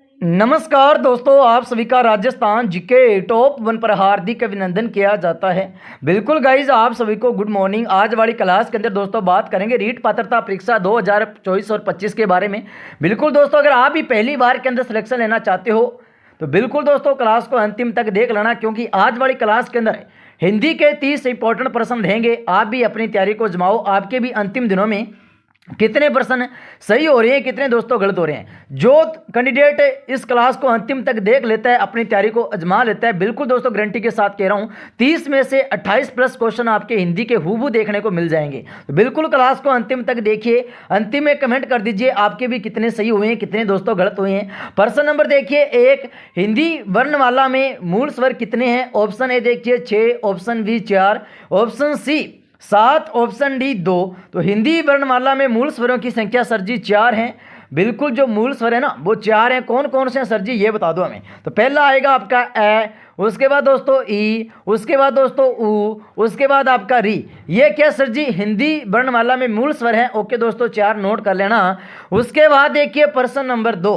नमस्कार दोस्तों, आप सभी का राजस्थान जीके टॉप 1 पर हार्दिक अभिनंदन किया जाता है। बिल्कुल गाइज, आप सभी को गुड मॉर्निंग। आज वाली क्लास के अंदर दोस्तों बात करेंगे रीट पात्रता परीक्षा 2024 और 25 के बारे में। बिल्कुल दोस्तों, अगर आप भी पहली बार के अंदर सिलेक्शन लेना चाहते हो तो बिल्कुल दोस्तों क्लास को अंतिम तक देख लेना, क्योंकि आज वाली क्लास के अंदर हिंदी के 30 इंपॉर्टेंट प्रश्न रहेंगे। आप भी अपनी तैयारी को जमाओ। आपके भी अंतिम दिनों में कितने प्रश्न सही हो रहे हैं, कितने दोस्तों गलत हो रहे हैं। जो कैंडिडेट इस क्लास को अंतिम तक देख लेता है, अपनी तैयारी को आजमा लेता है, बिल्कुल दोस्तों गारंटी के साथ कह रहा हूं 30 में से 28 प्लस क्वेश्चन आपके हिंदी के हूबहू देखने को मिल जाएंगे। तो बिल्कुल क्लास को अंतिम तक देखिए। अंतिम में कमेंट कर दीजिए आपके भी कितने सही हुए हैं, कितने दोस्तों गलत हुए हैं। प्रश्न नंबर देखिए 1, हिंदी वर्णमाला में मूल स्वर कितने हैं। ऑप्शन ए देखिए 6, option B 4, option C 7, option D 2। तो हिंदी वर्णमाला में मूल स्वरों की संख्या सर जी 4 हैं। बिल्कुल, जो मूल स्वर है ना वो 4 हैं। कौन कौन से हैं सर जी, ये बता दो हमें। तो पहला आएगा आपका ए, उसके बाद दोस्तों ई, उसके बाद दोस्तों ऊ, उसके बाद आपका री। ये क्या सर जी, हिंदी वर्णमाला में मूल स्वर है। ओके दोस्तों, 4 नोट कर लेना। उसके बाद देखिए प्रश्न नंबर 2।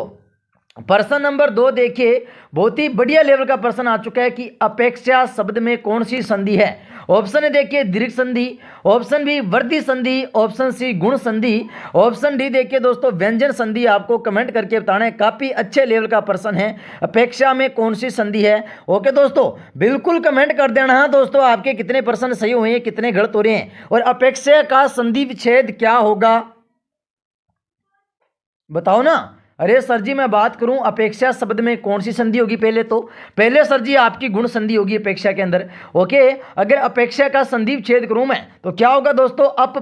प्रश्न नंबर 2 देखिए, बहुत ही बढ़िया लेवल का प्रश्न आ चुका है कि अपेक्षा शब्द में कौन सी संधि है। ऑप्शन ए देखिए दीर्घ संधि, ऑप्शन बी वृद्धि संधि, ऑप्शन सी गुण संधि, ऑप्शन डी देखिए दोस्तों व्यंजन संधि। आपको कमेंट करके बताना है। काफी अच्छे लेवल का प्रश्न है, अपेक्षा में कौन सी संधि है। ओके दोस्तों, बिल्कुल कमेंट कर देना दोस्तों आपके कितने प्रश्न सही हुए हैं, कितने गलत हो रहे हैं, और अपेक्षा का संधि विच्छेद क्या होगा बताओ ना। अरे सर जी, मैं बात करूं अपेक्षा शब्द में कौन सी संधि होगी। पहले सर जी आपकी गुण संधि होगी अपेक्षा के अंदर। ओके, अगर अपेक्षा का संधि छेद करूं मैं तो क्या होगा दोस्तों, अप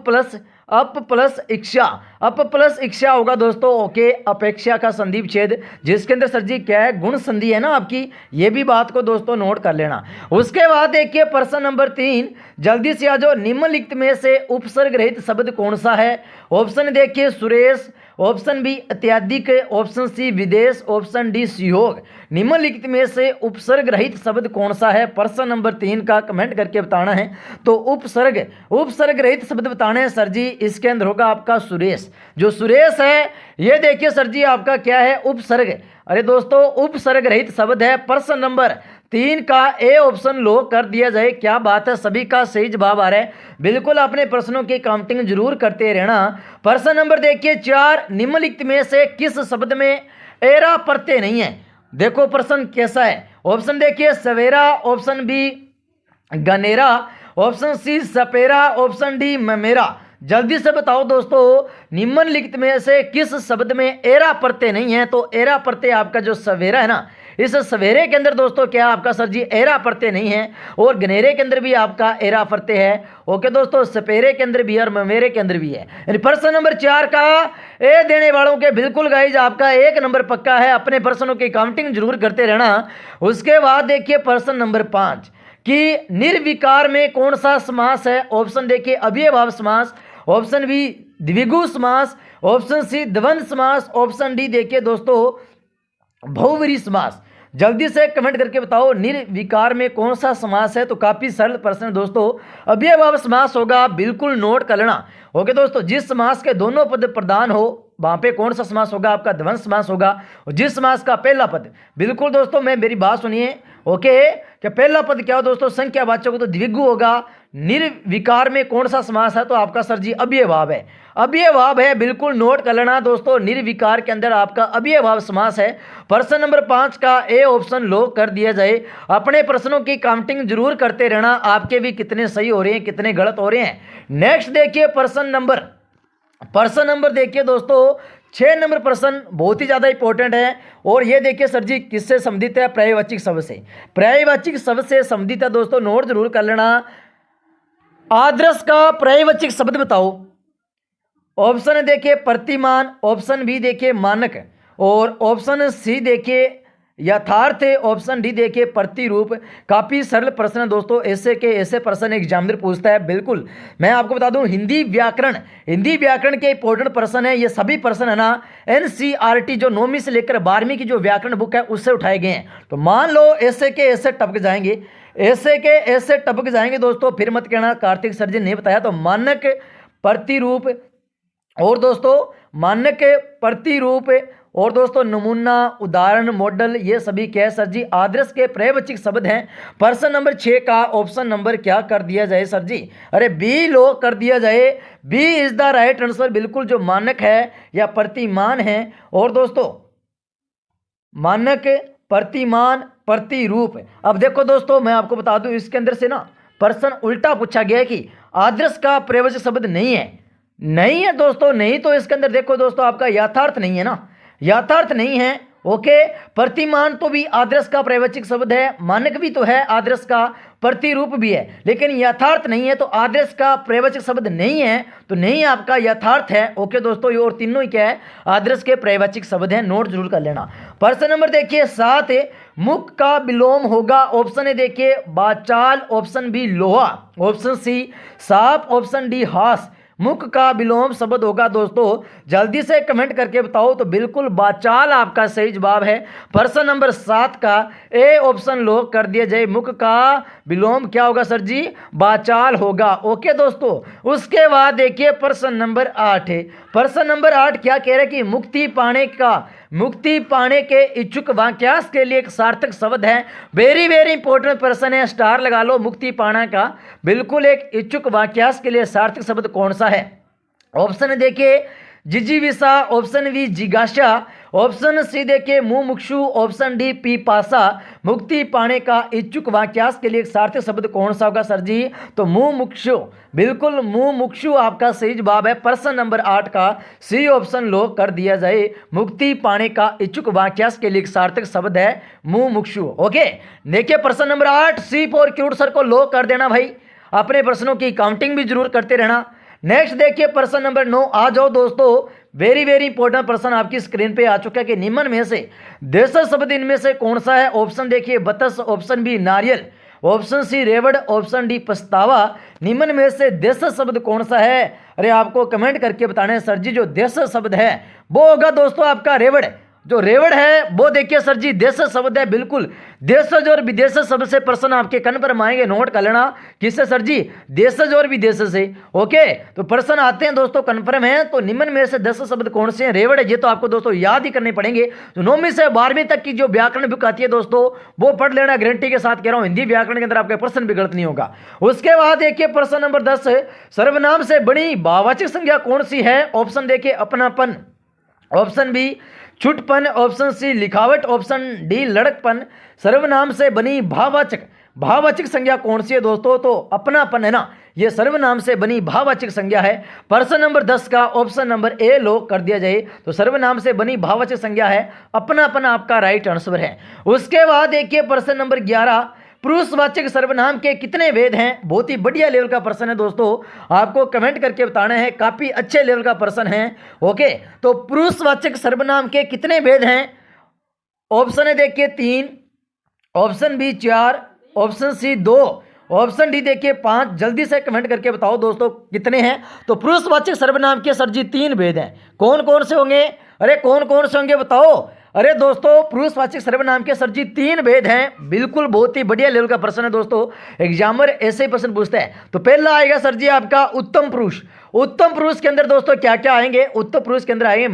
प्लस इक्षा होगा दोस्तों। ओके, अपेक्षा का संधि छेद जिसके अंदर सर जी क्या है, गुण संधि है ना आपकी। ये भी बात को दोस्तों नोट कर लेना। उसके बाद देखिए प्रश्न नंबर 3, जल्दी से आ जाओ। निम्नलिखित में से उपसर्ग रहित शब्द कौन सा है। ऑप्शन देखिए सुरेश, ऑप्शन बी अत्याधिक, ऑप्शन सी विदेश, ऑप्शन डी सहयोग। निम्नलिखित में से उपसर्ग रहित शब्द कौन सा है। प्रश्न नंबर 3 का कमेंट करके बताना है। तो उपसर्ग रहित शब्द बताने हैं सर जी। इसके अंदर होगा आपका सुरेश। जो सुरेश है ये देखिए सर जी आपका क्या है, उपसर्ग। अरे दोस्तों, उपसर्ग रहित शब्द है। प्रश्न नंबर 3 का ए ऑप्शन लो कर दिया जाए। क्या बात है, सभी का सही जवाब आ रहा है। बिल्कुल अपने प्रश्नों की काउंटिंग जरूर करते रहना। प्रश्न नंबर देखिए 4, निम्नलिखित में से किस शब्द में एरा प्रत्यय नहीं है। देखो प्रश्न कैसा है। ऑप्शन देखिए सवेरा, ऑप्शन बी गनेरा, ऑप्शन सी सपेरा, ऑप्शन डी ममेरा। जल्दी से बताओ दोस्तों, निम्नलिखित में से किस शब्द में एरा प्रत्यय नहीं है। तो एरा प्रत्यय आपका जो सवेरा है ना, इस सवेरे के अंदर दोस्तों क्या आपका सर जी एरा प्रत्यय नहीं है, और गनेरे के अंदर भी आपका एरा प्रत्यय है। ओके दोस्तों, सपेरे के अंदर भी है और ममेरे के अंदर भी है। यानी प्रश्न नंबर 4 का ए देने वालों के बिल्कुल गाइज आपका 1 नंबर पक्का है। अपने प्रश्नों की काउंटिंग जरूर करते रहना। उसके बाद देखिए प्रश्न नंबर 5 कि निर्विकार में कौन सा समास है। ऑप्शन देखिए अव्ययभाव समास, ऑप्शन बी द्विगु समास, ऑप्शन सी द्वंद्व समास, ऑप्शन डी देखिए दोस्तों बहुव्रीहि समास। जल्दी से कमेंट करके बताओ निर्विकार में कौन सा समास है। तो काफी सरल प्रश्न है दोस्तों, अव्ययभाव समास होगा। बिल्कुल नोट कर लेना। ओके दोस्तों, जिस समास के दोनों पद प्रधान हो वहां पे कौन सा समास होगा, आपका द्वंद्व समास होगा। और जिस समास का पहला पद, बिल्कुल दोस्तों मैं मेरी बात सुनिए। ओके, क्या पहला पद क्या हो दोस्तों, संख्यावाचक हो तो द्विगु होगा। निर्विकार में कौन सा समास है, तो आपका सर जी अव्ययभाव है। अव्ययभाव है, बिल्कुल नोट कर लेना दोस्तों। निर्विकार के अंदर आपका अव्ययभाव समास है। प्रश्न नंबर 5 का ए ऑप्शन लो कर दिया जाए। अपने प्रश्नों की काउंटिंग जरूर करते रहना। आपके भी कितने सही हो रहे हैं, कितने गलत हो रहे हैं। नेक्स्ट देखिए प्रश्न नंबर देखिए दोस्तों 6 नंबर प्रश्न बहुत ही ज्यादा इंपॉर्टेंट है। और ये देखिए सर जी किससे संबंधित है, पर्यायवाची शब्द से। पर्यायवाची शब्द से संबंधित है दोस्तों, नोट जरूर कर लेना। आदर्श का पर्यायवाची शब्द बताओ। ऑप्शन देखिए प्रतिमान, ऑप्शन बी देखिए मानक, और ऑप्शन सी देखिए यथार्थ, ऑप्शन डी देखिए प्रतिरूप। काफी सरल प्रश्न है दोस्तों, ऐसे के ऐसे प्रश्न एग्जामिनर पूछता है। बिल्कुल मैं आपको बता दूं हिंदी व्याकरण के इंपॉर्टेंट प्रश्न है। ये सभी प्रश्न है ना एनसीईआरटी जो 9वीं से लेकर 12वीं की जो व्याकरण बुक है उससे उठाए गए हैं। तो मान लो ऐसे के ऐसे टपक जाएंगे, ऐसे के ऐसे टपक जाएंगे दोस्तों, फिर मत कहना कार्तिक सर जी ने बताया। तो मानक, प्रतिरूप, और दोस्तों मानक, प्रतिरूप और दोस्तों नमूना, उदाहरण, मॉडल, ये सभी क्या है सर जी? आदर्श के पर्यायवाची शब्द हैं। प्रश्न नंबर 6 का ऑप्शन नंबर क्या कर दिया जाए सर जी? अरे बी लॉक कर दिया जाए। B is the right answer, बिल्कुल, जो मानक है या प्रतिमान है। और दोस्तों मानक, प्रतिमान, प्रतिरूप। अब देखो दोस्तों मैं आपको बता दूं, इसके अंदर से ना प्रश्न उल्टा पूछा गया है कि आदर्श का पर्यायवाची शब्द नहीं है। नहीं है दोस्तों, नहीं तो इसके अंदर देखो दोस्तों आपका यथार्थ नहीं है ना, यथार्थ नहीं है। ओके, प्रतिमान तो भी आदर्श का पर्यायवाची शब्द है, मानक भी तो है आदर्श का, प्रतिरूप भी है, लेकिन यथार्थ नहीं है। तो आदर्श का पर्यायवाची शब्द नहीं है, तो नहीं आपका यथार्थ है। ओके दोस्तों, ये और तीनों ही क्या है? आदर्श के पर्यायवाची शब्द हैं, नोट जरूर कर लेना। प्रश्न नंबर देखिए 7, मुख का विलोम होगा। ऑप्शन ए देखिए बाचाल, ऑप्शन बी लोहा, ऑप्शन सी सांप, ऑप्शन डी हास। मुख का विलोम शब्द होगा दोस्तों, जल्दी से कमेंट करके बताओ। तो बिल्कुल बाचाल आपका सही जवाब है। प्रश्न नंबर 7 का ए ऑप्शन लॉक कर दिया जाए। मुख का विलोम क्या होगा सर जी? बाचाल होगा। ओके दोस्तों, उसके बाद देखिए प्रश्न नंबर 8 है। प्रश्न नंबर 8 क्या कह रहे हैं कि मुक्ति पाने के इच्छुक वाक्यांश के लिए एक सार्थक शब्द है। वेरी वेरी इंपॉर्टेंट प्रश्न है, स्टार लगा लो। मुक्ति पाने का बिल्कुल एक इच्छुक वाक्यांश के लिए सार्थक शब्द कौन सा है? ऑप्शन देखिए जिजीविषा, ऑप्शन बी जिज्ञासा, ऑप्शन सी देखिए मुमुक्षु, ऑप्शन डी पिपासा। मुक्ति पाने का इच्छुक वाक्यांश के लिए एक सार्थक शब्द कौन सा होगा सर जी? तो मुमुक्षु, बिल्कुल मुमुक्षु आपका सही जवाब है। प्रश्न नंबर 8 का सी ऑप्शन लॉक कर दिया जाए। मुक्ति पाने का इच्छुक वाक्यांश के लिए एक सार्थक शब्द है मुमुक्षु। ओके, देखिए प्रश्न number 8 C for cute sir को लॉक कर देना भाई। अपने प्रश्नों की काउंटिंग भी जरूर करते रहना। नेक्स्ट देखिए प्रश्न नंबर 9, आ जाओ दोस्तों। वेरी वेरी इंपॉर्टेंट प्रश्न आपकी स्क्रीन पे आ चुका है कि निम्न में से देशज शब्द इनमें से कौन सा है? ऑप्शन देखिए बतस, ऑप्शन बी नारियल, ऑप्शन सी रेवड़, ऑप्शन डी पछतावा। निम्न में से देशज शब्द कौन सा है? अरे आपको कमेंट करके बताना है सर जी। जो देशज शब्द है वो होगा दोस्तों आपका रेवड़। जो रेवड़ है वो देखिए सर जी देशज शब्द है, बिल्कुल। देशज और विदेशज शब्द से प्रश्न आपके कन पर आएंगे, नोट कर लेना। किससे सर जी? देशज और विदेशज से। ओके, तो प्रश्न आते हैं दोस्तों, कन्फर्म है। तो निम्न में से देशज शब्द कौन से हैं? रेवड़ है, ये तो आपको दोस्तों याद ही करने पड़ेंगे। तो 9वीं से 12वीं तक की जो व्याकरण बुक आती है दोस्तों, वो पढ़ लेना, गारंटी के साथ कह रहा हूं। हिंदी व्याकरण के अंदर आपका प्रश्न भी गलत नहीं होगा। उसके बाद देखिए प्रश्न नंबर 10, सर्वनाम से बनी भाववाचक संज्ञा कौन सी है? ऑप्शन देखिए अपनापन, ऑप्शन बी छुटपन, ऑप्शन सी लिखावट, ऑप्शन डी लड़कपन। सर्वनाम से बनी भाववाचक संज्ञा कौन सी है दोस्तों? तो अपनापन है ना, ये सर्वनाम से बनी भाववाचक संज्ञा है। प्रश्न नंबर 10 का ऑप्शन नंबर ए लॉक कर दिया जाए। तो सर्वनाम से बनी भाववाचक संज्ञा है अपनापन, आपका राइट आंसर है। उसके बाद देखिए प्रश्न नंबर 11, पुरुषवाचक सर्वनाम के कितने भेद हैं? बहुत ही बढ़िया लेवल का प्रश्न है दोस्तों, आपको कमेंट करके बताना है। काफी अच्छे लेवल का प्रश्न है। ओके, तो पुरुषवाचक सर्वनाम के कितने भेद हैं? ऑप्शन है देखिए 3, option B 4, option C 2, option D देखिए 5। जल्दी से कमेंट करके बताओ दोस्तों कितने हैं। तो पुरुषवाचक सर्वनाम के सर जी 3 भेद हैं। कौन कौन से होंगे? अरे कौन कौन से होंगे बताओ। अरे दोस्तों पुरुषवाचक सर्वनाम के सर जी 3 भेद हैं। बिल्कुल, बहुत ही बढ़िया लेवल का प्रश्न है दोस्तों, एग्जामर ऐसे ही प्रश्न पूछता है। तो पहला आएगा सर जी आपका उत्तम पुरुष। उत्तम पुरुष के अंदर दोस्तों क्या क्या आएंगे? उत्तम पुरुष के अंदर आएंगे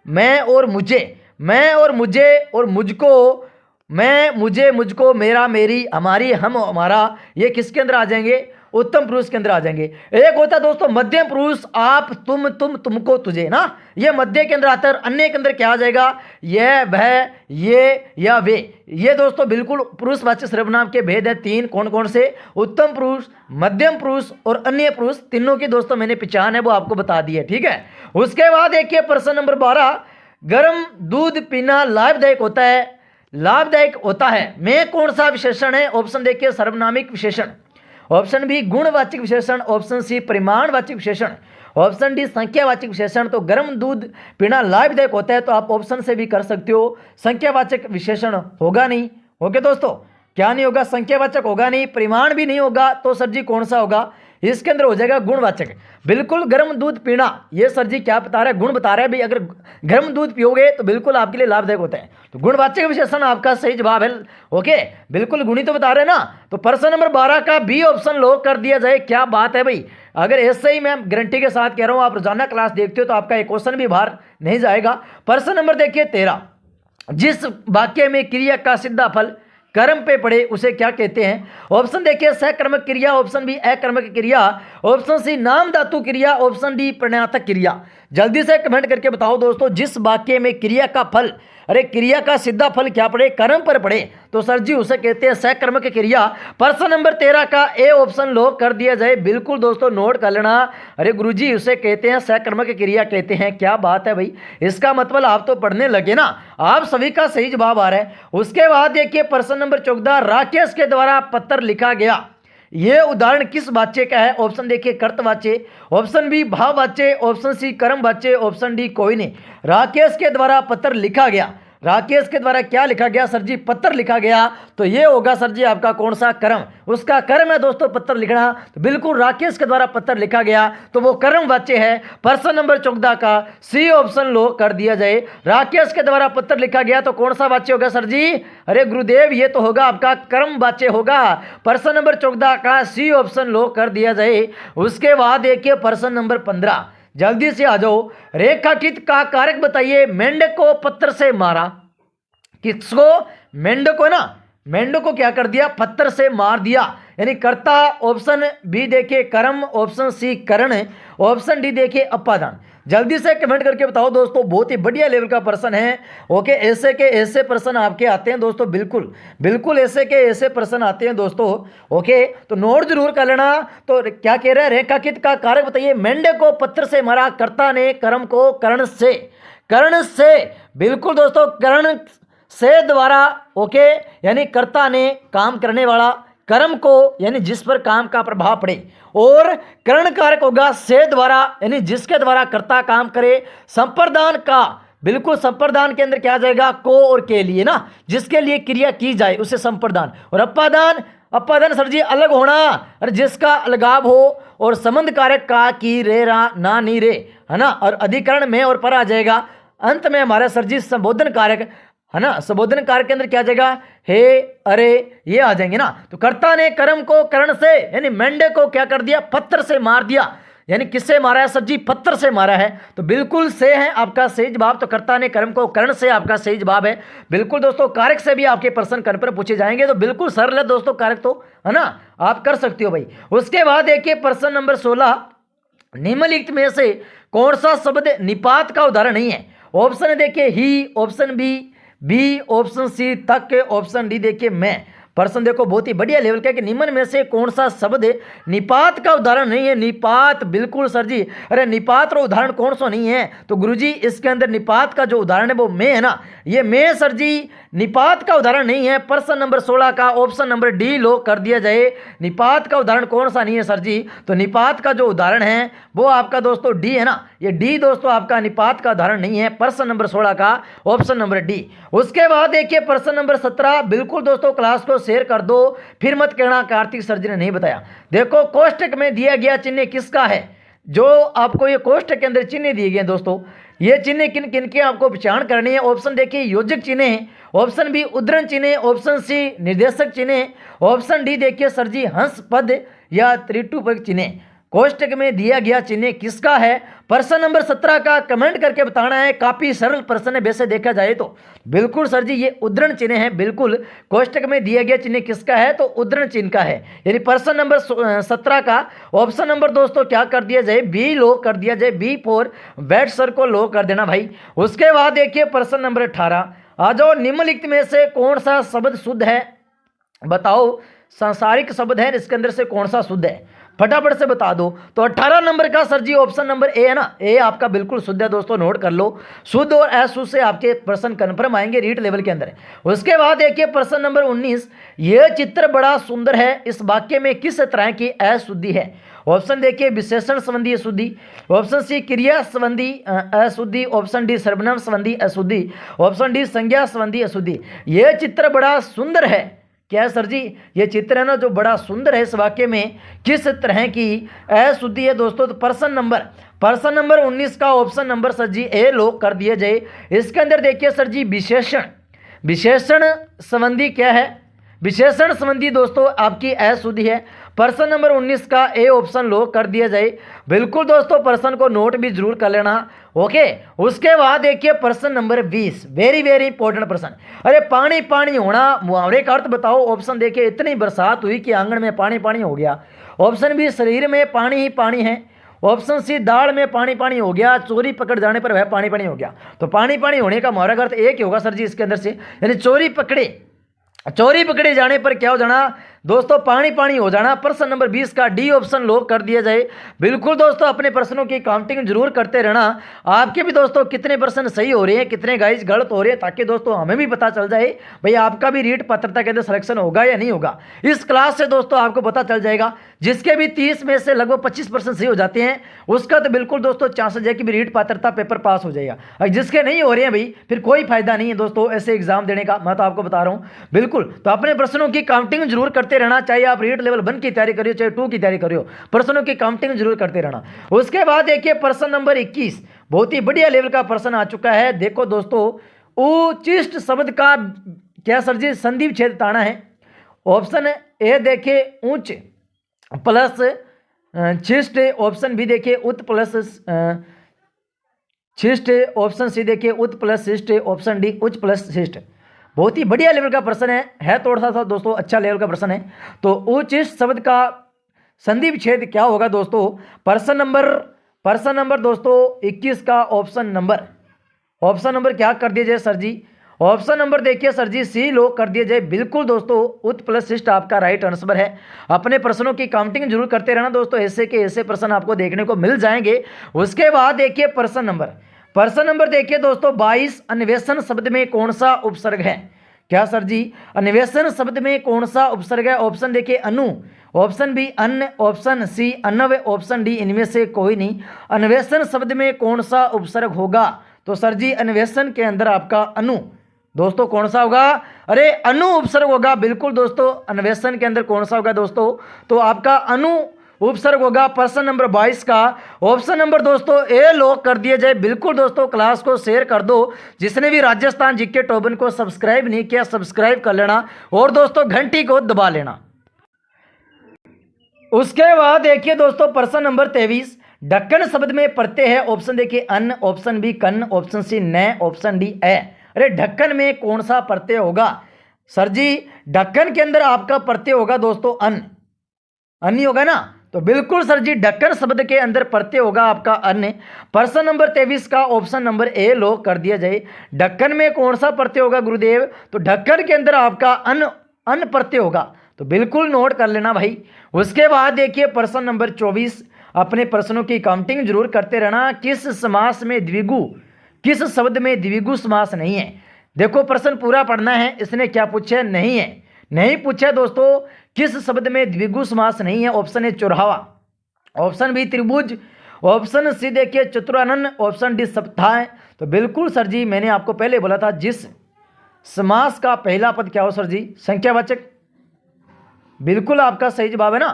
मैं और मुझे, मैं और मुझे और मुझको, मैं, मुझे, मुझको, मेरा, मेरी, हमारी, हम, हमारा। ये किसके अंदर आ जाएंगे? उत्तम पुरुष के अंदर आ जाएंगे। एक होता है दोस्तों मध्यम पुरुष, आप, तुम, तुमको, तुझे ना, ये मध्य के अंदर आता है। और अन्य के अंदर क्या आ जाएगा? यह, वह, ये या वे। ये दोस्तों बिल्कुल पुरुषवाचक सर्वनाम के भेद है 3। कौन कौन से? उत्तम पुरुष, मध्यम पुरुष और अन्य पुरुष। तीनों की दोस्तों मैंने पहचान है वो आपको बता दी है, ठीक है। उसके बाद देखिए प्रश्न नंबर 12, गर्म दूध पीना लाभदायक होता है, लाभदायक होता है में कौन सा विशेषण है? ऑप्शन देखिए सर्वनामिक विशेषण, ऑप्शन बी गुणवाचक विशेषण, ऑप्शन सी परिमाणवाचक विशेषण, ऑप्शन डी संख्यावाचक विशेषण। तो गर्म दूध पीना लाभदायक होता है, तो आप ऑप्शन से भी कर सकते हो। संख्यावाचक विशेषण होगा नहीं। ओके दोस्तों, क्या नहीं होगा? संख्यावाचक होगा नहीं, परिमाण भी नहीं होगा। तो सर जी कौन सा होगा? इसके अंदर हो जाएगा गुणवाचक। बिल्कुल गर्म दूध पीना, ये सर जी क्या बता रहा है, गुण बता रहा है भाई, अगर गर्म दूध पियोगे तो बिल्कुल आपके लिए लाभदायक होता है। तो गुणवाचक विशेषण आपका सही जवाब है। ओके, बिल्कुल गुणी तो बता रहे हैं ना। तो प्रश्न नंबर 12 का बी ऑप्शन लॉक कर दिया जाए। क्या बात है भाई, अगर ऐसे ही मैं गारंटी के साथ कह रहा हूं, आप रोजाना क्लास देखते हो तो आपका एक क्वेश्चन भी बाहर नहीं जाएगा। प्रश्न नंबर देखिए 13, जिस वाक्य में क्रिया का सीधा फल कर्म पे पड़े उसे क्या कहते हैं। ऑप्शन देखिए सकर्मक क्रिया, ऑप्शन बी अकर्मक क्रिया, ऑप्शन सी नाम धातु क्रिया, ऑप्शन डी प्रणयातक क्रिया। जल्दी से कमेंट करके बताओ दोस्तों, जिस वाक्य में क्रिया का फल, अरे क्रिया का सीधा फल क्या पड़े, कर्म पर पड़े, तो सर जी उसे कहते हैं सकर्मक क्रिया। प्रश्न नंबर 13 का ए ऑप्शन लॉक कर दिया जाए। बिल्कुल दोस्तों नोट कर लेना, अरे गुरुजी उसे कहते हैं सकर्मक क्रिया कहते हैं। क्या बात है भाई, इसका मतलब आप तो पढ़ने लगे ना, आप सभी का सही जवाब आ रहा है। उसके बाद देखिए प्रश्न नंबर 14, राकेश के द्वारा पत्र लिखा गया, ये उदाहरण किस वाच्य का है। ऑप्शन देखिए कर्तवाच्य, ऑप्शन बी भाववाच्य, ऑप्शन सी कर्मवाच्य, ऑप्शन डी कोई नहीं। राकेश के द्वारा पत्र लिखा गया, राकेश के द्वारा क्या लिखा गया सर जी, पत्र लिखा गया, तो ये होगा सर जी आपका कौन सा, कर्म। उसका कर्म है दोस्तों पत्र लिखना, तो बिल्कुल राकेश के द्वारा पत्र लिखा गया तो वो कर्म वाच्य है। प्रश्न नंबर 14 का सी ऑप्शन लो कर दिया जाए। राकेश के द्वारा पत्र लिखा गया तो कौन सा वाच्य होगा सर जी, अरे गुरुदेव ये तो होगा आपका कर्म वाच्य होगा। प्रश्न नंबर 14 का सी ऑप्शन लो कर दिया जाए। उसके बाद देखिए प्रश्न नंबर 15, जल्दी से आ जाओ। रेखांकित का कारक बताइए, मेंढक को पत्थर से मारा, किसको, मेंढक को ना, मेंढक को क्या कर दिया, पत्थर से मार दिया, यानी कर्ता। ऑप्शन बी देखिए कर्म, ऑप्शन सी करण, ऑप्शन डी देखिए अपादान। जल्दी से कमेंट करके बताओ दोस्तों, बहुत ही बढ़िया लेवल का प्रश्न है। ओके, ऐसे के ऐसे प्रश्न आपके आते हैं दोस्तों, बिल्कुल बिल्कुल ऐसे के ऐसे प्रश्न आते हैं दोस्तों। ओके, तो नोट जरूर कर लेना। तो क्या कह रहा है, रेखांकित का कारक बताइए, मेंढक को पत्थर से मारा, कर्ता ने कर्म को कर्ण से, कर्ण से, बिल्कुल दोस्तों कर्ण से द्वारा। ओके, यानी कर्ता ने काम करने वाला, कर्म को यानी जिस पर काम का प्रभाव पड़े, और कर्ण कारक होगा से द्वारा, यानी जिसके द्वारा कर्ता काम करे। संप्रदान का, बिल्कुल संप्रदान के अंदर क्या आ जाएगा, को और के लिए ना, जिसके लिए क्रिया की जाए उसे संप्रदान। और अपादान, अपादान सर जी अलग होना, और जिसका अलगाव हो, और संबंध कारक का की रे रा ना नी रे, है ना, और अधिकरण में और पर आ जाएगा। अंत में हमारा सर जी संबोधन कारक, है ना, संबोधन कारक के अंदर क्या आ जाएगा, हे अरे ये आ जाएंगे ना। तो कर्ता ने कर्म को कर्ण से, यानी मेंढक को क्या कर दिया, पत्थर से मार दिया, यानी किससे मारा है सर जी, पत्थर से मारा है। तो बिल्कुल से है आपका सही जवाब। तो कर्ता ने कर्म को कर्ण से आपका सही जवाब है। बिल्कुल दोस्तों कारक से भी आपके प्रश्न कर्ण पर पूछे जाएंगे, तो बिल्कुल सरल है दोस्तों कारक, तो है ना, आप कर सकते हो भाई। उसके बाद देखिए प्रश्न नंबर 16, निम्नलिखित में से कौन सा शब्द निपात का उदाहरण नहीं है। ऑप्शन देखिए ही, ऑप्शन बी, ऑप्शन सी तक, ऑप्शन डी देखिए मैं। प्रश्न देखो बहुत ही बढ़िया लेवल का है कि निम्न में से कौन सा शब्द निपात का उदाहरण नहीं है। निपात, बिल्कुल सर जी, अरे निपात का उदाहरण कौन सा नहीं है, तो गुरुजी इसके अंदर निपात का जो उदाहरण है वो मैं है ना, ये मैं सर जी निपात का उदाहरण नहीं है। प्रश्न नंबर 16 का ऑप्शन नंबर डी लो कर दिया जाए। निपात का उदाहरण कौन सा नहीं है सर जी, तो निपात का जो उदाहरण है वो आपका दोस्तों डी है ना, ये डी दोस्तों आपका निपात का उदाहरण नहीं है। प्रश्न नंबर 16 का ऑप्शन नंबर डी। उसके बाद देखिए प्रश्न नंबर 17, बिल्कुल दोस्तों क्लास को शेयर कर दो, फिर मत कहना कार्तिक सर जी ने नहीं बताया। देखो कोष्टक में दिया गया चिन्ह किसका है, जो आपको ये कोष्टक के अंदर चिन्ह दिए गए दोस्तों, ये चिन्ह किन किन के आपको पहचान करनी है। ऑप्शन देखिए योजक चिन्ह है, ऑप्शन बी उद्धरण चिन्ह है, ऑप्शन सी निर्देशक चिन्ह है, ऑप्शन डी देखिए सर जी हंस पद या त्रिटुपक चिन्ह। कोष्टक में दिया गया चिन्ह किसका है। प्रश्न नंबर 17 का कमेंट करके बताना है। काफी सरल प्रश्न है वैसे देखा जाए तो। बिल्कुल सर जी ये उद्धरण चिन्ह है, बिल्कुल कोष्टक में दिया गया चिन्ह किसका है, तो उद्धरण चिन्ह का है। यानी प्रश्न नंबर 17 का ऑप्शन नंबर दोस्तों क्या कर दिया जाए, बी लो कर दिया जाए। बी फॉर बैट सर को लो कर देना भाई। उसके बाद देखिए प्रश्न नंबर 18, आ जाओ निम्नलिखित में से कौन सा शब्द शुद्ध है, बताओ सांसारिक शब्द है इसके अंदर से कौन सा शुद्ध है, फटाफट से बता दो। तो 18 नंबर का sir ji option number A है ना, ए आपका बिल्कुल शुद्ध है दोस्तों, नोट कर लो। शुद्ध और अशुद्ध से आपके प्रश्न कन्फर्म आएंगे रीट लेवल के अंदर। उसके बाद देखिए प्रश्न नंबर 19, यह चित्र बड़ा सुंदर है, इस वाक्य में किस तरह की अशुद्धि है। ऑप्शन देखिए विशेषण संबंधी अशुद्धि, ऑप्शन सी क्रिया संबंधी अशुद्धि, ऑप्शन डी सर्वनाम संबंधी अशुद्धि, ऑप्शन डी संज्ञा संबंधी अशुद्धि। यह चित्र बड़ा सुंदर है, क्या है सर जी, ये चित्र है ना जो बड़ा सुंदर है, इस वाक्य में किस तरह की अशुद्धि है दोस्तों? तो पर्सन नंबर 19 का ऑप्शन नंबर सर जी ए लॉक कर दिया जाए। इसके अंदर देखिए सर जी विशेषण संबंधी क्या है? विशेषण संबंधी दोस्तों आपकी अशुद्धि है। पर्सन नंबर 19 का ए ऑप्शन लॉक कर दिया जाए। बिल्कुल दोस्तों, पर्सन को नोट भी जरूर कर लेना। ओके, उसके बाद देखिए person number 20, very very important person. अरे पानी पानी होना, मुहावरे का अर्थ बताओ। ऑप्शन देखिए, इतनी बरसात हुई कि आंगन में पानी पानी हो गया। ऑप्शन बी, शरीर में पानी ही पानी है। ऑप्शन सी, दाल में पानी पानी हो गया, चोरी पकड़ जाने पर वह पानी पानी हो गया। तो पानी पानी होने का मुहावरा का अर्थ एक ही होगा सर जी इसके अंदर से, यानी चोरी पकड़े जाने पर क्या हो जाना दोस्तों? पानी पानी हो जाना। प्रश्न नंबर 20 का डी ऑप्शन लॉक कर दिया जाए। बिल्कुल दोस्तों, अपने प्रश्नों की काउंटिंग जरूर करते रहना। आपके भी दोस्तों कितने प्रश्न सही हो रहे हैं, कितने गाइस गलत हो रहे हैं, ताकि दोस्तों हमें भी पता चल जाए भाई आपका भी रीट पात्रता के अंदर सिलेक्शन होगा या नहीं होगा। इस क्लास से दोस्तों आपको पता चल जाएगा। जिसके भी 30 में से लगभग 25% सही हो जाते हैं, उसका तो बिल्कुल दोस्तों चांसेस है कि भी रीट पात्रता पेपर पास हो जाएगा। और जिसके नहीं हो रहे हैं भाई, फिर कोई फायदा नहीं है दोस्तों ऐसे एग्जाम देने का, मैं तो आपको बता रहा हूँ। बिल्कुल, तो अपने प्रश्नों की काउंटिंग जरूर करते रहना, चाहे आप रीट लेवल 1 की तैयारी करियो चाहे 2 की तैयारी करियो, प्रश्नों की काउंटिंग जरूर करते रहना। उसके बाद देखिए प्रश्न नंबर 21, बहुत ही बढ़िया लेवल का प्रश्न आ चुका है। देखो दोस्तों, उचिष्ट शब्द का क्या सर जी संधि विच्छेद ताना है? ऑप्शन ए देखिए उच्च प्लस शिष्ट, ऑप्शन बी देखिए उत प्लस शिष्ट, ऑप्शन सी देखिए उत प्लस शिष्ट, ऑप्शन डी उच्च प्लस शिष्ट। बहुत ही बढ़िया लेवल का प्रश्न है थोड़ा सा दोस्तों अच्छा लेवल का प्रश्न है। तो उचिष्ट शब्द का संधि विच्छेद क्या होगा दोस्तों? प्रश्न नंबर दोस्तों 21 का ऑप्शन नंबर क्या कर दिया जाए सर जी? ऑप्शन नंबर देखिए सर जी सी लॉक कर दिया जाए। बिल्कुल दोस्तों, उत प्लस शिष्ट आपका राइट आंसर है। अपने प्रश्नों की काउंटिंग जरूर करते रहना दोस्तों, ऐसे के ऐसे प्रश्न आपको देखने को मिल जाएंगे। उसके बाद देखिए प्रश्न नंबर देखिए दोस्तों 22, अन्वेषण शब्द में कौन सा उपसर्ग है? क्या सर जी अन्वेषण शब्द में कौन सा उपसर्ग है? ऑप्शन देखिए अनु, ऑप्शन बी अन्न, ऑप्शन सी अन्नव, ऑप्शन डी इनमें से कोई नहीं। अन्वेषण शब्द में कौन सा उपसर्ग होगा? तो सर जी अन्वेषण के अंदर आपका अनु दोस्तों कौन सा होगा? अरे अनु उपसर्ग होगा। बिल्कुल दोस्तों, अन्वेषण के अंदर कौन सा होगा दोस्तों? तो आपका अनु उपसर्ग होगा। प्रश्न नंबर 22 का ऑप्शन नंबर दोस्तों ए लॉक कर दिया जाए। बिल्कुल दोस्तों, क्लास को शेयर कर दो। जिसने भी राजस्थान जीके टॉप को सब्सक्राइब नहीं किया, सब्सक्राइब कर लेना और दोस्तों घंटी को दबा लेना। उसके बाद देखिए दोस्तों प्रश्न नंबर 23, ढक्कन शब्द में प्रत्यय है। ऑप्शन देखिए अन्न, ऑप्शन बी कन्न, ऑप्शन सी न, ऑप्शन डी ए। अरे ढक्कन में कौन सा प्रत्यय होगा? सर जी ढक्कन के अंदर आपका प्रत्यय होगा दोस्तों अन्न ही होगा ना। तो बिल्कुल सर जी ढक्कन शब्द के अंदर प्रत्यय होगा आपका अन्न। प्रश्न नंबर 23 का ऑप्शन नंबर ए लॉक कर दिया जाए। ढक्कन में कौन सा प्रत्यय होगा गुरुदेव? तो ढक्कन के अंदर आपका अन्न प्रत्यय होगा। तो बिल्कुल नोट कर लेना भाई। उसके बाद देखिए प्रश्न नंबर 24, अपने प्रश्नों की काउंटिंग जरूर करते रहना। किस शब्द में द्विगु समास नहीं है? देखो प्रश्न पूरा पढ़ना है। इसने क्या पूछा है? नहीं पूछा दोस्तों किस शब्द में द्विगु समास नहीं है। ऑप्शन ए चौराहा, ऑप्शन बी त्रिभुज, ऑप्शन सी देखिए चतुरानन, ऑप्शन डी सप्ताह। तो बिल्कुल सर जी मैंने आपको पहले बोला था जिस समास का पहला पद क्या हो सर जी? संख्यावाचक। बिल्कुल आपका सही जवाब है ना।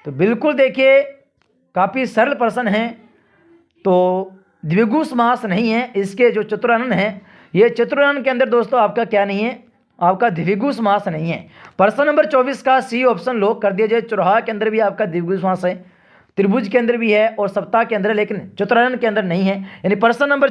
तो बिल्कुल देखिए काफ़ी सरल प्रश्न है। तो द्विगु समास नहीं है। इसके जो चतुरानन है, ये चतुरानन के अंदर दोस्तों आपका क्या नहीं है? आपका द्विगु समास नहीं है। प्रश्न नंबर 24 का सी ऑप्शन लॉक कर दिया जाए। चौराहा के अंदर भी आपका द्विगु समास है, त्रिभुज के अंदर भी है और सप्ताह के अंदर है, लेकिन चतुरानन के अंदर नहीं है। यानी प्रश्न नंबर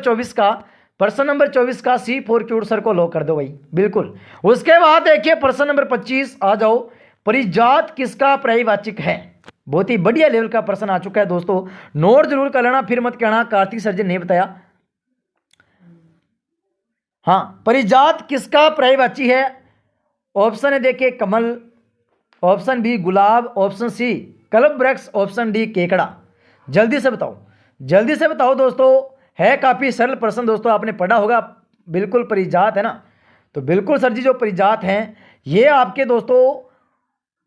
24 का सी फॉर क्यूट सर को लॉक कर दो भाई। बिल्कुल। उसके बाद देखिए प्रश्न नंबर 25 आ जाओ। परिजात किसका पर्यायवाचक है? बहुत ही बढ़िया लेवल का प्रश्न आ चुका है दोस्तों, नोट जरूर कर लेना, फिर मत कहना कार्तिक सर जी ने बताया। हाँ, परिजात किसका पर्यायवाची है? ऑप्शन है देखिए कमल, ऑप्शन बी गुलाब, ऑप्शन सी कल्प वृक्ष, ऑप्शन डी केकड़ा। जल्दी से बताओ दोस्तों। है काफ़ी सरल प्रश्न दोस्तों, आपने पढ़ा होगा। बिल्कुल परिजात है ना। तो बिल्कुल सर जी जो परिजात हैं ये आपके दोस्तों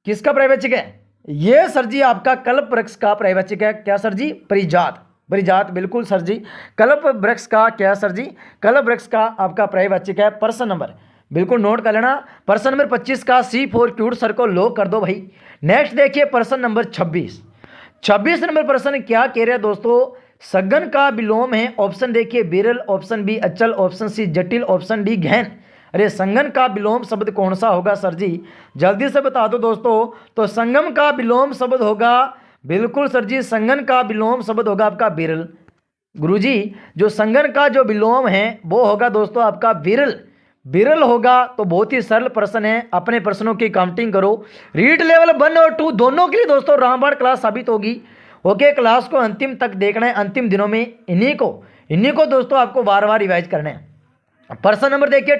किसका पर्यायवाचक है? ये सर जी आपका कल्प वृक्ष का पर्यायवाचक है। क्या सर जी? परिजात बिल्कुल सर जी। कल्प वृक्ष का क्या सर जी? कल्प वृक्ष का आपका पर्यायवाचक है। प्रश्न नंबर बिल्कुल नोट कर लेना। प्रश्न नंबर 25 का C4 क्यूट सर्कल लो कर दो भाई। नेक्स्ट देखिए प्रश्न नंबर 26 नंबर प्रश्न क्या कह रहे हैं दोस्तों, सघन का विलोम है। ऑप्शन देखिए विरल, ऑप्शन बी अचल, ऑप्शन सी जटिल, ऑप्शन डी गहन। अरे संगम का विलोम शब्द कौन सा होगा सर जी, जल्दी से बता दो दोस्तों। तो संगम का विलोम शब्द होगा, बिल्कुल सर जी, संगम का विलोम शब्द होगा आपका विरल। गुरुजी जो संगम का जो विलोम है वो होगा दोस्तों आपका विरल, विरल होगा। तो बहुत ही सरल प्रश्न है, अपने प्रश्नों की काउंटिंग करो। रीड लेवल 1 और 2 दोनों के लिए दोस्तों रामबाण क्लास साबित होगी। ओके, क्लास को अंतिम तक देखना है, अंतिम दिनों में इन्हीं को दोस्तों आपको बार बार रिवाइज करना है। प्रश्न नंबर देखिए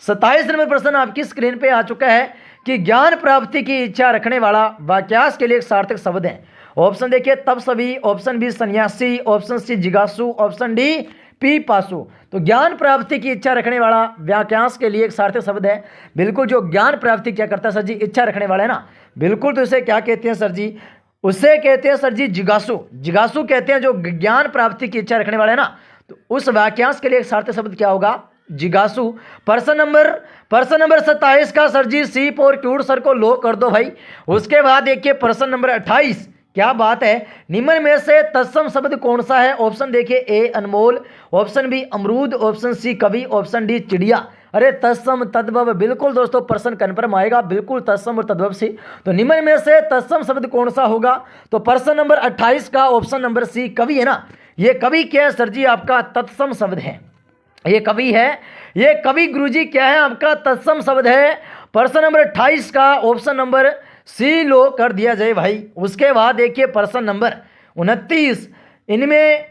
27 नंबर प्रश्न आपकी स्क्रीन पे आ चुका है कि ज्ञान प्राप्ति की इच्छा रखने वाला वाक्यांश के लिए एक सार्थक शब्द है। ऑप्शन देखिए तब सभी, ऑप्शन बी सन्यासी, ऑप्शन सी जिज्ञासु, ऑप्शन डी पी पासु। तो ज्ञान प्राप्ति की इच्छा रखने वाला वाक्यांश के लिए एक सार्थक शब्द है। बिल्कुल जो ज्ञान प्राप्ति क्या करता है सर जी, इच्छा रखने वाला है ना, बिल्कुल। तो इसे क्या कहते हैं सर जी, उसे कहते हैं सर जी जिज्ञासु। जिज्ञासु कहते हैं जो ज्ञान प्राप्ति की इच्छा रखने वाला है ना, तो उस वाक्यांश के लिए एक सार्थक शब्द क्या होगा, जिज्ञासु। प्रश्न नंबर 27 का सर जी C4 क्यूट सर को लो कर दो भाई। उसके बाद देखिए प्रश्न नंबर 28, क्या बात है, निम्न में से तत्सम शब्द कौन सा है। ऑप्शन देखिए ए अनमोल, ऑप्शन बी अमरूद, ऑप्शन सी कवि, ऑप्शन डी चिड़िया। अरे तत्सम तद्भव, बिल्कुल दोस्तों प्रश्न कन्फर्म आएगा, बिल्कुल तत्सम और तद्भव से। तो निम्न में से तत्सम शब्द कौन सा होगा, तो प्रश्न नंबर 28 का ऑप्शन नंबर सी कवि है ना। ये कवि क्या है सर जी, आपका तत्सम शब्द है, ये कवि है, ये कवि गुरुजी क्या है आपका तत्सम शब्द है। प्रश्न नंबर 28 का ऑप्शन नंबर सी लो कर दिया जाए भाई। उसके बाद देखिए प्रश्न नंबर 29, इनमें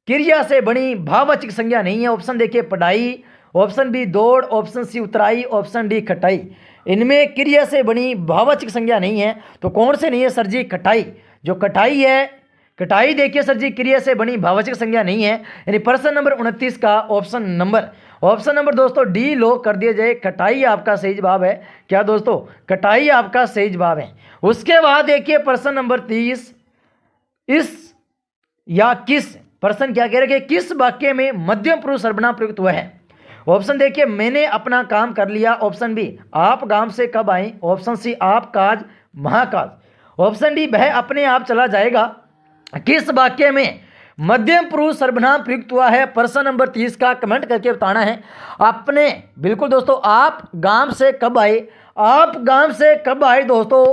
क्रिया से बनी भाववाचक संज्ञा नहीं है। ऑप्शन देखिए पढ़ाई, ऑप्शन बी दौड़, ऑप्शन सी उतराई, ऑप्शन डी खटाई। इनमें क्रिया से बनी भाववाचक संज्ञा नहीं है, तो कौन से नहीं है सर जी, खटाई। जो कटाई है, कटाई देखिए सर जी क्रिया से बनी भाववाचक संज्ञा नहीं है, यानी प्रश्न नंबर 29 का ऑप्शन नंबर दोस्तों डी लो कर दिया जाए। कटाई आपका सही जवाब है। क्या दोस्तों, कटाई आपका सही जवाब है। उसके बाद देखिए प्रश्न नंबर 30, इस या किस, प्रश्न क्या कह रहे हैं, किस वाक्य में मध्यम पुरुष सर्वनाम प्रयुक्त हुआ है। ऑप्शन देखिए मैंने अपना काम कर लिया, ऑप्शन बी आप गांव से कब आए, ऑप्शन सी आप काज महाकाज, ऑप्शन डी वह अपने आप चला जाएगा। किस वाक्य में मध्यम पुरुष सर्वनाम प्रयुक्त हुआ है, प्रश्न नंबर 30 का कमेंट करके बताना है आपने। बिल्कुल दोस्तों, आप गांव से कब आए, आप गांव से कब आए दोस्तों,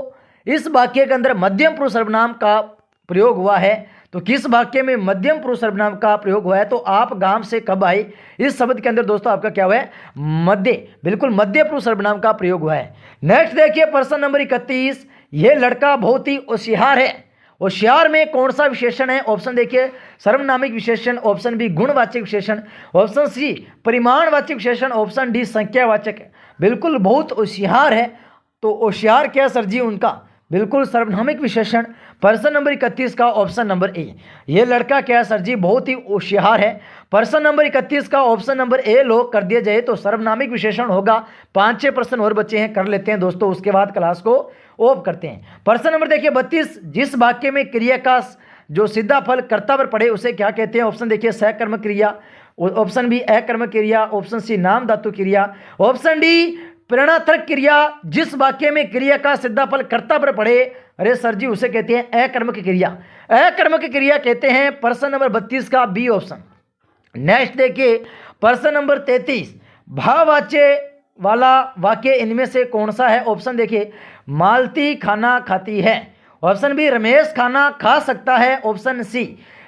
इस वाक्य के अंदर मध्यम पुरुष सर्वनाम का प्रयोग हुआ है। तो किस वाक्य में मध्यम पुरुष सर्वनाम का प्रयोग हुआ है, तो आप गांव से कब आए, इस शब्द के अंदर दोस्तों आपका क्या हुआ है, मध्य, बिल्कुल मध्य पुरुष सर्वनाम का प्रयोग हुआ है। नेक्स्ट देखिए प्रश्न नंबर 31, यह लड़का बहुत ही होशियार है। होशियार में कौन सा विशेषण है। ऑप्शन देखिए सर्वनामिक विशेषण, ऑप्शन बी गुणवाचक विशेषण, ऑप्शन सी परिमाणवाचक विशेषण, ऑप्शन डी संख्यावाचक है। बिल्कुल बहुत होशियार है, तो होशियार क्या सर जी उनका, बिल्कुल सर्वनामिक विशेषण। प्रश्न नंबर 31 का ऑप्शन नंबर ए, ये लड़का क्या है सर जी, बहुत ही होशियार है। प्रश्न नंबर 31 का ऑप्शन नंबर ए लो कर दिया जाए तो सर्वनामिक विशेषण होगा। 5-6 प्रश्न और बचे हैं, कर लेते हैं दोस्तों, उसके बाद क्लास को ऑफ करते हैं। प्रश्न नंबर देखिए 32, जिस वाक्य में क्रिया का जो सीधा फल कर्ता पर पड़े उसे क्या कहते हैं। ऑप्शन देखिए सकर्मक क्रिया, ऑप्शन बी अकर्मक क्रिया, ऑप्शन सी नाम धातु क्रिया, ऑप्शन डी प्रेरणात्मक क्रिया। जिस वाक्य में क्रिया का सीधा फल कर्ता पर पड़े, अरे सर जी उसे कहते हैं अकर्मक क्रिया, अकर्मक क्रिया कहते हैं। प्रश्न नंबर 32 का बी ऑप्शन। नेक्स्ट देखिए प्रश्न नंबर 33, भाववाच्य वाला वाक्य इनमें से कौन सा है। ऑप्शन देखिए मालती खाना खाती है, ऑप्शन बी रमेश खाना खा सकता है, ऑप्शन सी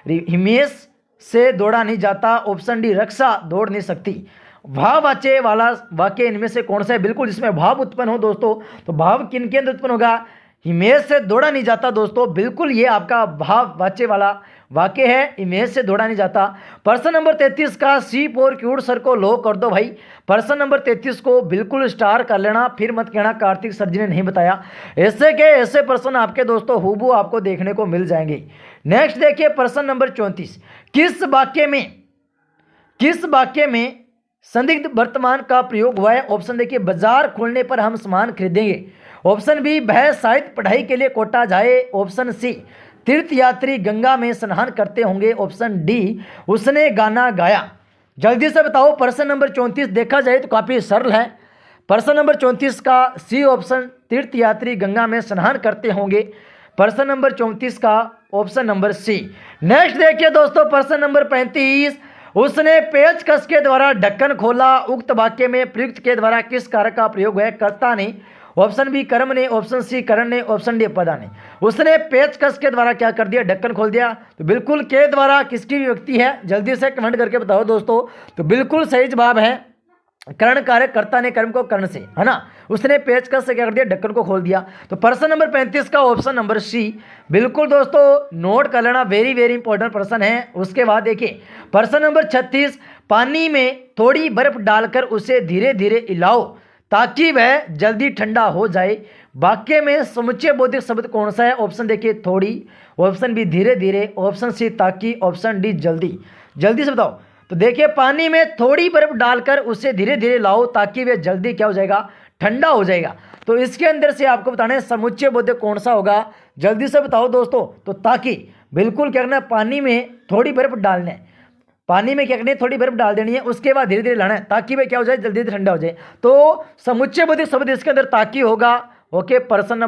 हिमेश से दौड़ा नहीं जाता, ऑप्शन डी रक्षा दौड़ नहीं सकती। भाववाच्य वाला वाक्य इनमें से कौन सा है, बिल्कुल जिसमें भाव उत्पन्न हो दोस्तों, तो भाव किन के अंदर उत्पन्न होगा, हिमेश से दौड़ा नहीं जाता दोस्तों, बिल्कुल ये आपका भाववाच्य वाला वाक्य है, हिमेश से दौड़ा नहीं जाता। प्रश्न नंबर 33 का C4 क्यूट सर को लो कर दो भाई। प्रश्न नंबर 33 को बिल्कुल स्टार कर लेना, फिर मत कहना कार्तिक सर जी ने नहीं बताया। ऐसे के ऐसे प्रश्न आपके दोस्तों हूबहू आपको देखने को मिल जाएंगे। नेक्स्ट देखिए प्रश्न नंबर 34, किस वाक्य में संदिग्ध वर्तमान का प्रयोग हुआ है। ऑप्शन देखिए बाजार खुलने पर हम सामान खरीदेंगे, ऑप्शन बी वह शायद पढ़ाई के लिए कोटा जाए, ऑप्शन सी तीर्थयात्री गंगा में स्नान करते होंगे, ऑप्शन डी उसने गाना गाया। जल्दी से बताओ प्रश्न नंबर 34 देखा जाए तो काफ़ी सरल है। प्रश्न नंबर 34 का सी ऑप्शन, तीर्थयात्री गंगा में स्नान करते होंगे। प्रश्न नंबर 34 का ऑप्शन नंबर सी। नेक्स्ट देखिए दोस्तों प्रश्न नंबर 35, उसने पेचकस के द्वारा ढक्कन खोला, उक्त वाक्य में प्रयुक्त के द्वारा किस कारक का प्रयोग है? कर्ता ने, ऑप्शन बी कर्म ने, ऑप्शन सी करण ने, ऑप्शन डी पदा ने। उसने पेचकस के द्वारा क्या कर दिया? ढक्कन खोल दिया। तो बिल्कुल के द्वारा किसकी विभक्ति है? जल्दी से कमेंट करके बताओ दोस्तों। तो बिल्कुल सही जवाब है करण कारक, कर्ता ने कर्म को कर्ण से, है ना। उसने पेचकस से क्या कर दिया? ढक्कन को खोल दिया। तो प्रश्न नंबर 35 का ऑप्शन नंबर सी। बिल्कुल दोस्तों नोट कर लेना, वेरी वेरी इंपॉर्टेंट प्रश्न है। उसके बाद देखिए प्रश्न नंबर 36, पानी में थोड़ी बर्फ डालकर उसे धीरे धीरे हिलाओ ताकि वह जल्दी ठंडा हो जाए। वाक्य में समुच्चय बोधिक शब्द कौन सा है? ऑप्शन देखिए थोड़ी, ऑप्शन बी धीरे धीरे, ऑप्शन सी ताकि, ऑप्शन डी जल्दी। जल्दी से बताओ। तो देखिए पानी में थोड़ी बर्फ डालकर उसे धीरे धीरे लाओ ताकि वह जल्दी क्या हो जाएगा? ठंडा हो जाएगा। तो इसके अंदर से आपको बताना है समुच्चय बोधक कौन सा होगा? जल्दी से बताओ दोस्तों। तो ताकि, बिल्कुल क्या करना है? पानी में थोड़ी बर्फ डालना है, पानी में क्या करनी है? थोड़ी बर्फ डाल देनी है, उसके बाद धीरे धीरे लाना है ताकि वह क्या हो जाए? जल्दी जल्दी ठंडा हो जाए। तो समुच्चय बोधिक शब्द इसके अंदर ताकि होगा। ओके, प्रश्न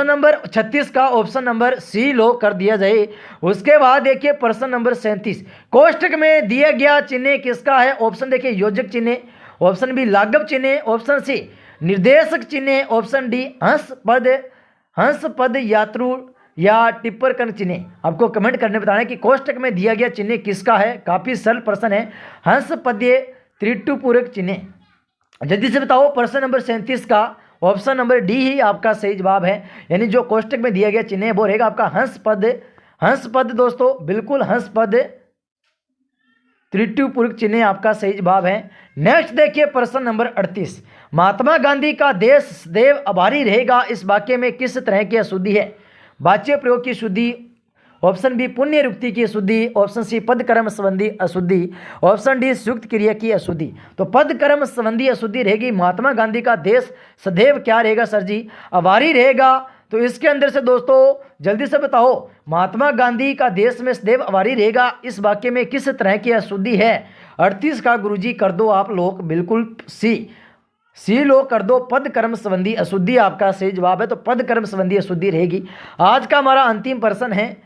नंबर 36 का ऑप्शन नंबर सी लो कर दिया जाए। उसके बाद देखिए प्रश्न नंबर 37, कोष्टक में दिया गया चिन्ह किसका है? ऑप्शन देखिए योजक चिन्ह, ऑप्शन बी लाघव चिन्ह, ऑप्शन सी निर्देशक चिन्ह, ऑप्शन डी हंस पद यात्रु या टिप्पर कर्ण चिन्ह। आपको कमेंट करने बताना है कि कोष्टक में दिया गया चिन्ह किसका है। काफी सरल प्रश्न है, हंस पद्य त्रिटुपूरक चिन्ह। जल्दी से बताओ। प्रश्न नंबर 37 का ऑप्शन नंबर डी ही आपका सही जवाब है, यानी जो कोष्टक में दिया गया चिन्ह है वो रहेगा आपका हंस पद दोस्तों, बिल्कुल हंस पद त्रिटुपूरक चिन्ह आपका सही जवाब है। नेक्स्ट देखिए प्रश्न नंबर 38, महात्मा गांधी का देश सदैव आभारी रहेगा इस वाक्य में किस तरह की अशुद्धि है? वाच्य प्रयोग की शुद्धि, ऑप्शन बी पुण्य रुक्ति की अशुद्धि, ऑप्शन सी पद कर्म संबंधी अशुद्धि, ऑप्शन डी संयुक्त क्रिया की अशुद्धि। तो पद कर्म संबंधी अशुद्धि रहेगी। महात्मा गांधी का देश सदैव क्या रहेगा सर जी? आभारी रहेगा। तो इसके अंदर से दोस्तों जल्दी से बताओ, महात्मा गांधी का देश में सदैव आभारी रहेगा इस वाक्य में किस तरह की अशुद्धि है? 38 का गुरुजी कर दो आप लोग, बिल्कुल सी लो कर दो। पद कर्म संबंधी अशुद्धि आपका सही जवाब है। तो पद कर्म संबंधी अशुद्धि रहेगी। आज का हमारा अंतिम प्रश्न है,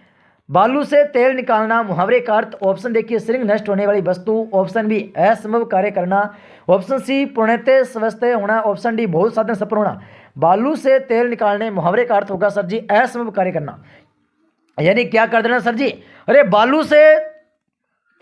बालू से तेल निकालना मुहावरे का अर्थ। ऑप्शन देखिए श्रृंग नष्ट होने वाली वस्तु, ऑप्शन बी असंभव कार्य करना, ऑप्शन सी पूर्णतः स्वस्थ होना, ऑप्शन डी बहुत साधन सफल होना। बालू से तेल निकालने मुहावरे का अर्थ होगा सर जी असंभव कार्य करना, यानी क्या कर देना सर जी? अरे बालू से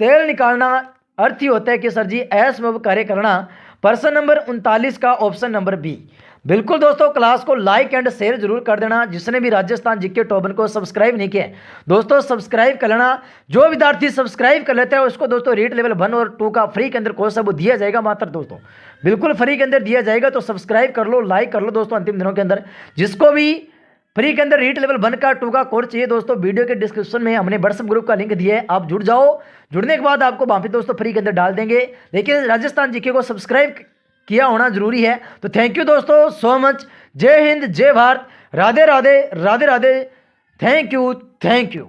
तेल निकालना अर्थ ही होता है कि सर जी असंभव कार्य करना। प्रश्न नंबर 39 का ऑप्शन नंबर बी। बिल्कुल दोस्तों क्लास को लाइक एंड शेयर जरूर कर देना। जिसने भी राजस्थान जीके टॉपर को सब्सक्राइब नहीं किया दोस्तों सब्सक्राइब कर लेना। जो विद्यार्थी सब्सक्राइब कर लेते हैं उसको दोस्तों रीट लेवल 1 और 2 का फ्री के अंदर कोर्स है वो दिया जाएगा मात्र दोस्तों, बिल्कुल फ्री के अंदर दिया जाएगा। तो सब्सक्राइब कर लो, लाइक कर लो दोस्तों अंतिम दिनों के अंदर। जिसको भी फ्री के अंदर रीट लेवल 1 का 2 का कोर्स चाहिए दोस्तों, वीडियो के डिस्क्रिप्शन में हमने व्हाट्सएप ग्रुप का लिंक दिया है, आप जुड़ जाओ। जुड़ने के बाद आपको वहाँ पे दोस्तों फ्री के अंदर डाल देंगे। लेकिन राजस्थान जीके को सब्सक्राइब किया होना जरूरी है। तो थैंक यू दोस्तों सो मच। जय हिंद, जय भारत, राधे राधे, राधे राधे। Thank you.